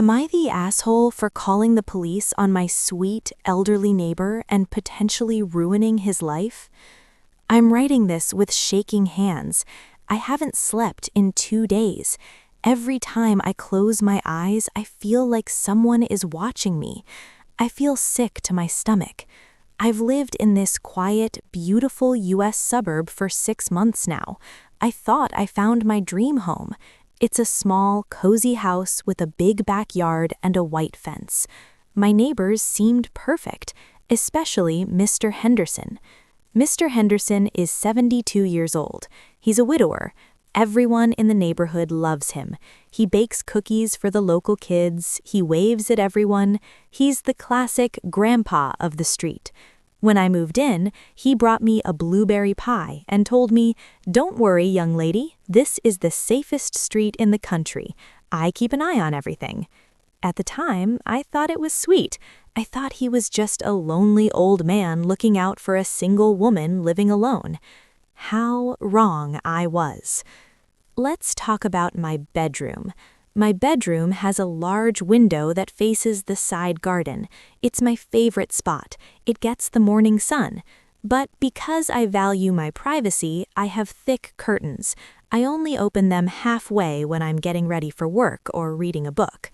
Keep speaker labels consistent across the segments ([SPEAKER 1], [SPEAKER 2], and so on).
[SPEAKER 1] Am I the asshole for calling the police on my sweet, elderly neighbor and potentially ruining his life? I'm writing this with shaking hands. I haven't slept in 2 days. Every time I close my eyes, I feel like someone is watching me. I feel sick to my stomach. I've lived in this quiet, beautiful U.S. suburb for 6 months now. I thought I found my dream home. It's a small, cozy house with a big backyard and a white fence. My neighbors seemed perfect, especially Mr. Henderson. Mr. Henderson is 72 years old. He's a widower. Everyone in the neighborhood loves him. He bakes cookies for the local kids. He waves at everyone. He's the classic grandpa of the street. When I moved in, he brought me a blueberry pie and told me, "Don't worry, young lady, this is the safest street in the country. I keep an eye on everything." At the time, I thought it was sweet. I thought he was just a lonely old man looking out for a single woman living alone. How wrong I was. Let's talk about my bedroom. My bedroom has a large window that faces the side garden. It's my favorite spot. It gets the morning sun. But because I value my privacy, I have thick curtains. I only open them halfway when I'm getting ready for work or reading a book.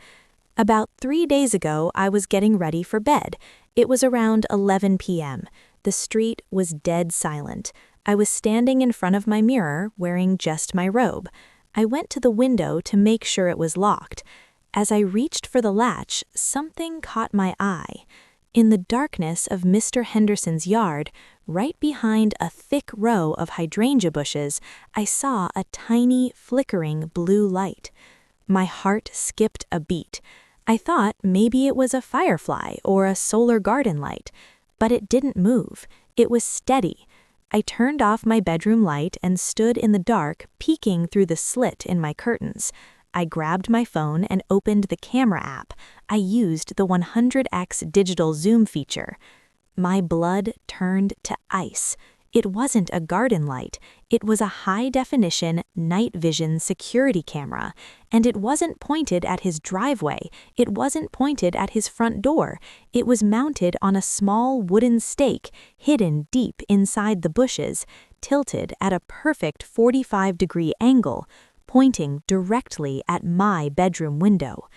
[SPEAKER 1] About 3 days ago, I was getting ready for bed. It was around 11 p.m. The street was dead silent. I was standing in front of my mirror, wearing just my robe. I went to the window to make sure it was locked. As I reached for the latch, something caught my eye. In the darkness of Mr. Henderson's yard, right behind a thick row of hydrangea bushes, I saw a tiny, flickering blue light. My heart skipped a beat. I thought maybe it was a firefly or a solar garden light, but it didn't move. It was steady. I turned off my bedroom light and stood in the dark, peeking through the slit in my curtains. I grabbed my phone and opened the camera app. I used the 100x digital zoom feature. My blood turned to ice. It wasn't a garden light. It was a high-definition night vision security camera. And it wasn't pointed at his driveway. It wasn't pointed at his front door. It was mounted on a small wooden stake, hidden deep inside the bushes, tilted at a perfect 45-degree angle, pointing directly at my bedroom window.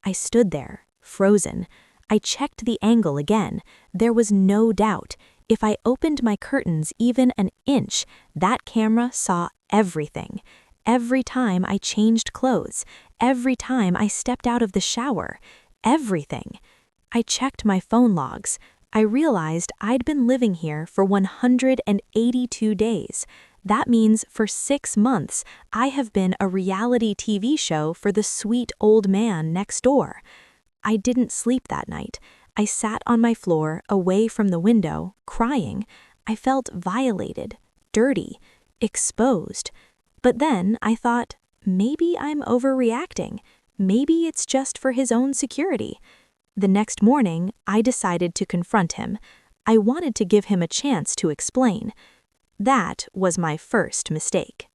[SPEAKER 1] I stood there, frozen. I checked the angle again. There was no doubt. If I opened my curtains even an inch, that camera saw everything. Every time I changed clothes, every time I stepped out of the shower, everything. I checked my phone logs. I realized I'd been living here for 182 days. That means for 6 months, I have been a reality TV show for the sweet old man next door. I didn't sleep that night. I sat on my floor, away from the window, crying. I felt violated, dirty, exposed. But then I thought, maybe I'm overreacting. Maybe it's just for his own security. The next morning, I decided to confront him. I wanted to give him a chance to explain. That was my first mistake.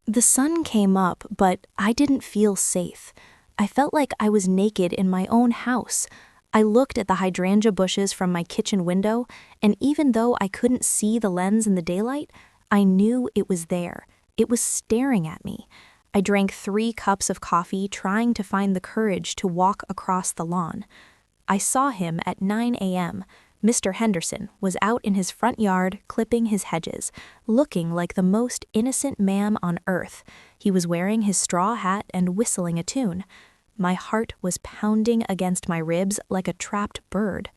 [SPEAKER 1] The sun came up, but I didn't feel safe. I felt like I was naked in my own house. I looked at the hydrangea bushes from my kitchen window, and even though I couldn't see the lens in the daylight, I knew it was there. It was staring at me. I drank 3 cups of coffee, trying to find the courage to walk across the lawn. I saw him at 9 a.m. Mr. Henderson was out in his front yard, clipping his hedges, looking like the most innocent man on earth. He was wearing his straw hat and whistling a tune. My heart was pounding against my ribs like a trapped bird.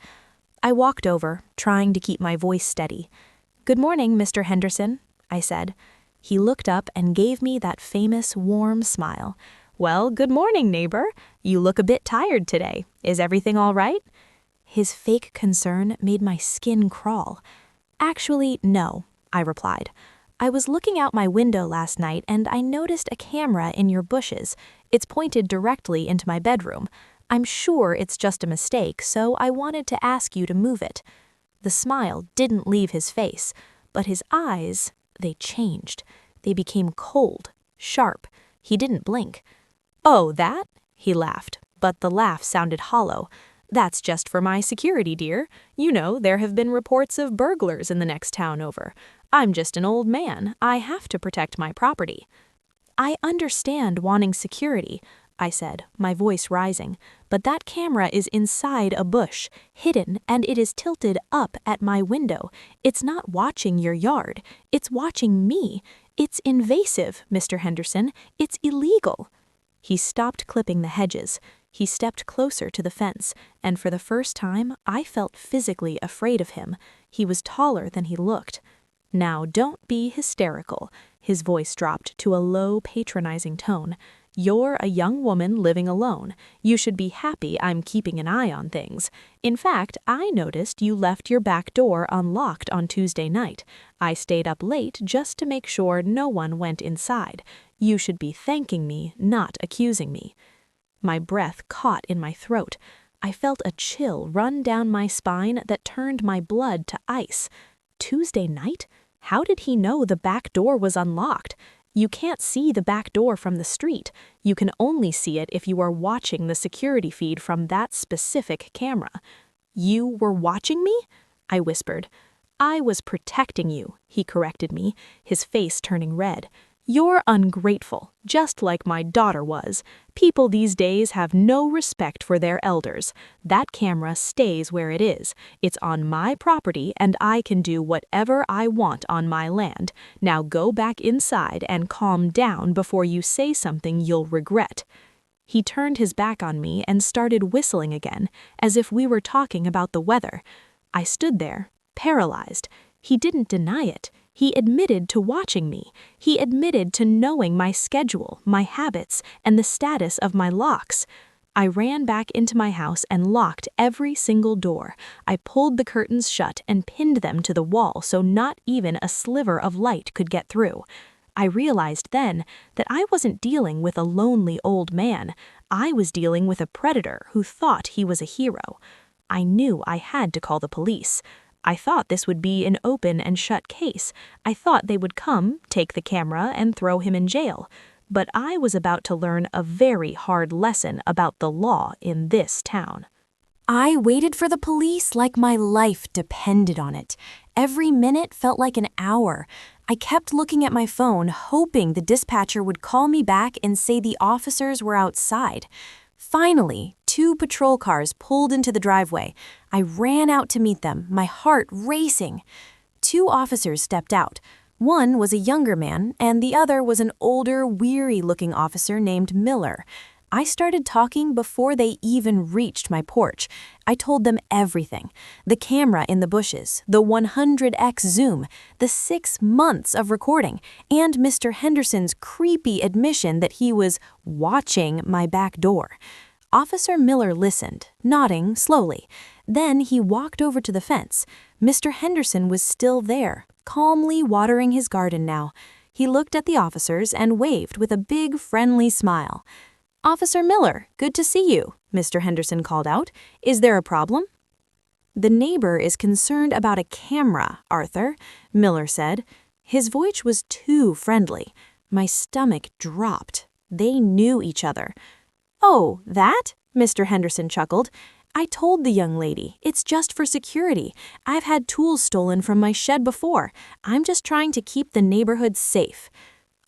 [SPEAKER 1] I walked over, trying to keep my voice steady. "Good morning, Mr. Henderson," I said. He looked up and gave me that famous warm smile. "Well, good morning, neighbor. You look a bit tired today. Is everything all right?" His fake concern made my skin crawl. "Actually, no," I replied. "I was looking out my window last night and I noticed a camera in your bushes. It's pointed directly into my bedroom. I'm sure it's just a mistake, so I wanted to ask you to move it." The smile didn't leave his face, but his eyes, they changed. They became cold, sharp. He didn't blink. "Oh, that?" he laughed. but the laugh sounded hollow. "That's just for my security, dear. You know, there have been reports of burglars in the next town over. I'm just an old man. I have to protect my property." "I understand wanting security," I said, my voice rising, "but that camera is inside a bush, hidden, and it is tilted up at my window. It's not watching your yard. It's watching me. It's invasive, Mr. Henderson. It's illegal." He stopped clipping the hedges. He stepped closer to the fence, and for the first time, I felt physically afraid of him. He was taller than he looked. "Now, don't be hysterical." His voice dropped to a low, patronizing tone. "You're a young woman living alone. You should be happy I'm keeping an eye on things. In fact, I noticed you left your back door unlocked on Tuesday night. I stayed up late just to make sure no one went inside. You should be thanking me, not accusing me." My breath caught in my throat. I felt a chill run down my spine that turned my blood to ice. Tuesday night? How did he know the back door was unlocked? You can't see the back door from the street. You can only see it if you are watching the security feed from that specific camera. "You were watching me?" I whispered. "I was protecting you," he corrected me, his face turning red. "You're ungrateful, just like my daughter was. People these days have no respect for their elders. That camera stays where it is. It's on my property and I can do whatever I want on my land. Now go back inside and calm down before you say something you'll regret." He turned his back on me and started whistling again, as if we were talking about the weather. I stood there, paralyzed. He didn't deny it. He admitted to watching me. He admitted to knowing my schedule, my habits, and the status of my locks. I ran back into my house and locked every single door. I pulled the curtains shut and pinned them to the wall so not even a sliver of light could get through. I realized then that I wasn't dealing with a lonely old man. I was dealing with a predator who thought he was a hero. I knew I had to call the police. I thought this would be an open and shut case. I thought they would come, take the camera, and throw him in jail. But I was about to learn a very hard lesson about the law in this town. I waited for the police like my life depended on it. Every minute felt like an hour. I kept looking at my phone, hoping the dispatcher would call me back and say the officers were outside. Finally, 2 patrol cars pulled into the driveway. I ran out to meet them, my heart racing. 2 officers stepped out. One was a younger man, and the other was an older, weary-looking officer named Miller. I started talking before they even reached my porch. I told them everything. The camera in the bushes, the 100x zoom, the 6 months of recording, and Mr. Henderson's creepy admission that he was watching my back door. Officer Miller listened, nodding slowly. Then he walked over to the fence. Mr. Henderson was still there, calmly watering his garden now. He looked at the officers and waved with a big, friendly smile. "Officer Miller, good to see you," Mr. Henderson called out. "Is there a problem?" "The neighbor is concerned about a camera, Arthur," Miller said. His voice was too friendly. My stomach dropped. They knew each other. "Oh, that?" Mr. Henderson chuckled. "I told the young lady, it's just for security. I've had tools stolen from my shed before. I'm just trying to keep the neighborhood safe."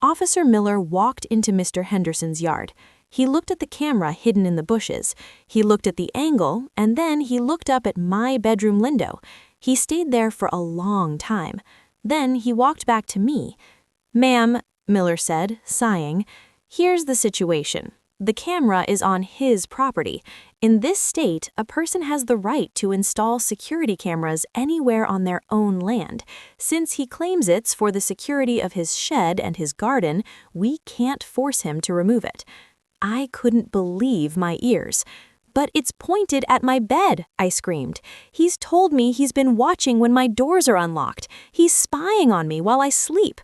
[SPEAKER 1] Officer Miller walked into Mr. Henderson's yard. He looked at the camera hidden in the bushes. He looked at the angle, and then he looked up at my bedroom window. He stayed there for a long time. Then he walked back to me. "Ma'am," Miller said, sighing, "here's the situation. The camera is on his property. In this state, a person has the right to install security cameras anywhere on their own land. Since he claims it's for the security of his shed and his garden, we can't force him to remove it." I couldn't believe my ears. "But it's pointed at my bed," I screamed. "He's told me he's been watching when my doors are unlocked. He's spying on me while I sleep."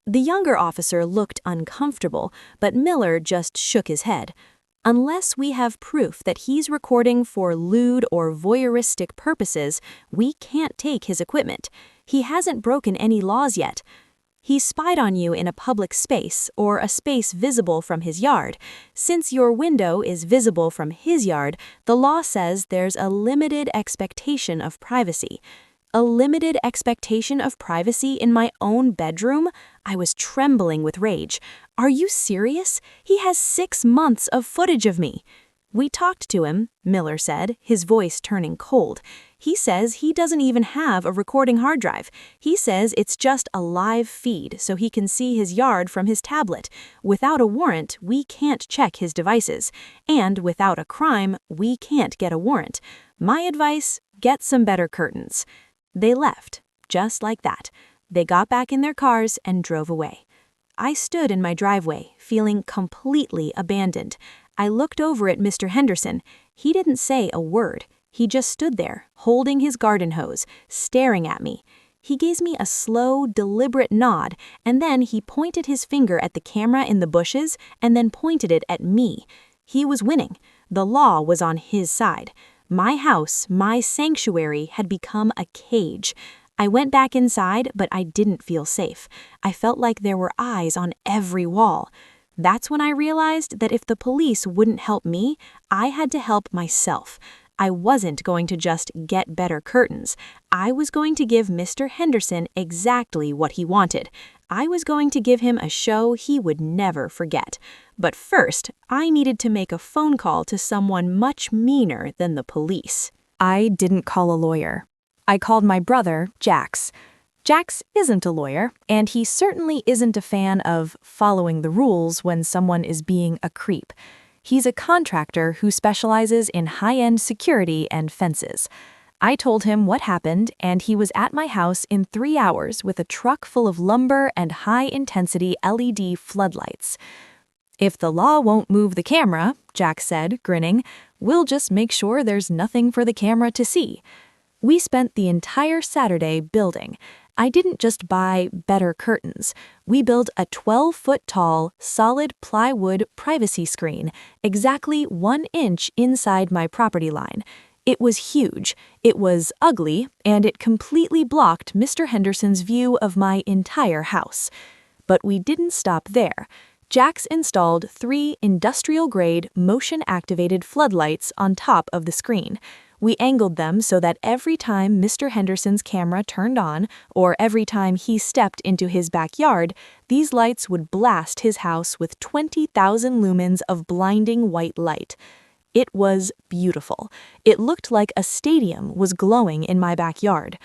[SPEAKER 1] The younger officer looked uncomfortable, but Miller just shook his head. "Unless we have proof that he's recording for lewd or voyeuristic purposes, we can't take his equipment. He hasn't broken any laws yet." He spied on you in a public space or a space visible from his yard. Since your window is visible from his yard, the law says there's a limited expectation of privacy. A limited expectation of privacy in my own bedroom? I was trembling with rage. Are you serious? He has 6 months of footage of me. We talked to him, Miller said, his voice turning cold. He says he doesn't even have a recording hard drive. He says it's just a live feed so he can see his yard from his tablet. Without a warrant, we can't check his devices. And without a crime, we can't get a warrant. My advice, get some better curtains. They left, just like that. They got back in their cars and drove away. I stood in my driveway, feeling completely abandoned. I looked over at Mr. Henderson. He didn't say a word. He just stood there, holding his garden hose, staring at me. He gave me a slow, deliberate nod, and then he pointed his finger at the camera in the bushes and then pointed it at me. He was winning. The law was on his side. My house, my sanctuary, had become a cage. I went back inside, but I didn't feel safe. I felt like there were eyes on every wall. That's when I realized that if the police wouldn't help me, I had to help myself. I wasn't going to just get better curtains. I was going to give Mr. Henderson exactly what he wanted. I was going to give him a show he would never forget. But first, I needed to make a phone call to someone much meaner than the police. I didn't call a lawyer. I called my brother, Jax. Jax isn't a lawyer, and he certainly isn't a fan of following the rules when someone is being a creep. He's a contractor who specializes in high-end security and fences. I told him what happened, and he was at my house in 3 hours with a truck full of lumber and high-intensity LED floodlights. "If the law won't move the camera," Jax said, grinning, "we'll just make sure there's nothing for the camera to see." We spent the entire Saturday building. I didn't just buy better curtains. We built a 12-foot-tall, solid plywood privacy screen, exactly 1 inch inside my property line. It was huge, it was ugly, and it completely blocked Mr. Henderson's view of my entire house. But we didn't stop there. Jax installed 3 industrial-grade, motion-activated floodlights on top of the screen. We angled them so that every time Mr. Henderson's camera turned on, or every time he stepped into his backyard, these lights would blast his house with 20,000 lumens of blinding white light. It was beautiful. It looked like a stadium was glowing in my backyard.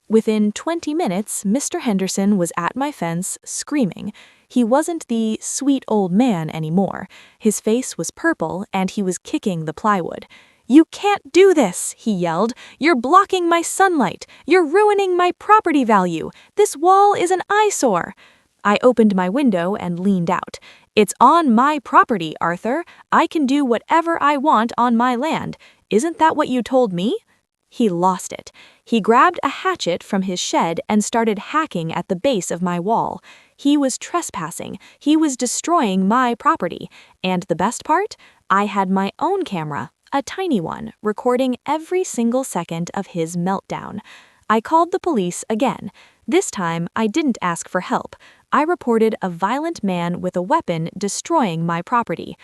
[SPEAKER 1] Within 20 minutes, Mr. Henderson was at my fence, screaming. He wasn't the sweet old man anymore. His face was purple, and he was kicking the plywood. "You can't do this," he yelled. "You're blocking my sunlight. You're ruining my property value. This wall is an eyesore." I opened my window and leaned out. "It's on my property, Arthur. I can do whatever I want on my land. Isn't that what you told me?" He lost it. He grabbed a hatchet from his shed and started hacking at the base of my wall. He was trespassing. He was destroying my property. And the best part? I had my own camera, a tiny one, recording every single second of his meltdown. I called the police again. This time, I didn't ask for help. I reported a violent man with a weapon destroying my property.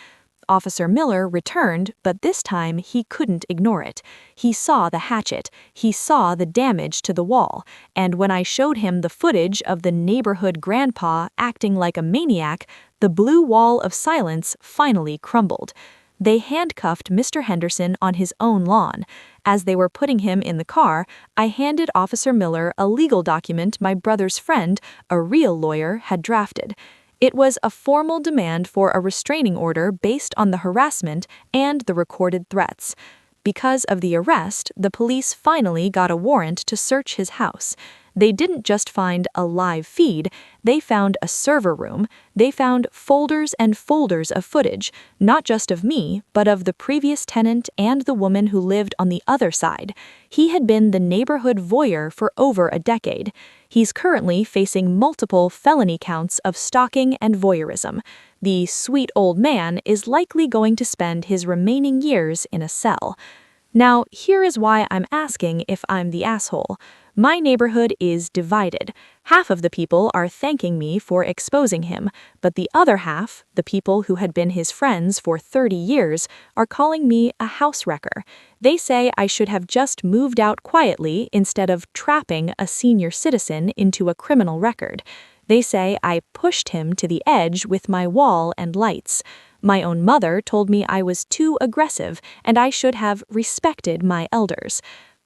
[SPEAKER 1] Officer Miller returned, but this time he couldn't ignore it. He saw the hatchet, he saw the damage to the wall, and when I showed him the footage of the neighborhood grandpa acting like a maniac, the blue wall of silence finally crumbled. They handcuffed Mr. Henderson on his own lawn. As they were putting him in the car, I handed Officer Miller a legal document my brother's friend, a real lawyer, had drafted. It was a formal demand for a restraining order based on the harassment and the recorded threats. Because of the arrest, the police finally got a warrant to search his house. They didn't just find a live feed, they found a server room, they found folders and folders of footage, not just of me, but of the previous tenant and the woman who lived on the other side. He had been the neighborhood voyeur for over a decade. He's currently facing multiple felony counts of stalking and voyeurism. The sweet old man is likely going to spend his remaining years in a cell. Now, here is why I'm asking if I'm the asshole.
[SPEAKER 2] My neighborhood is divided. Half of the people are thanking me for exposing him, but the other half, the people who had been his friends for 30 years, are calling me a house wrecker. They say I should have just moved out quietly instead of trapping a senior citizen into a criminal record. They say I pushed him to the edge with my wall and lights. My own mother told me I was too aggressive and I should have respected my elders.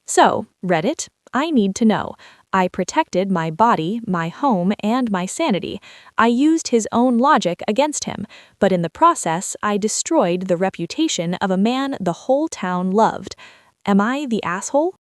[SPEAKER 2] So, Reddit, I need to know. I protected my body, my home, and my sanity. I used his own logic against him, but in the process, I destroyed the reputation of a man the whole town loved. Am I the asshole?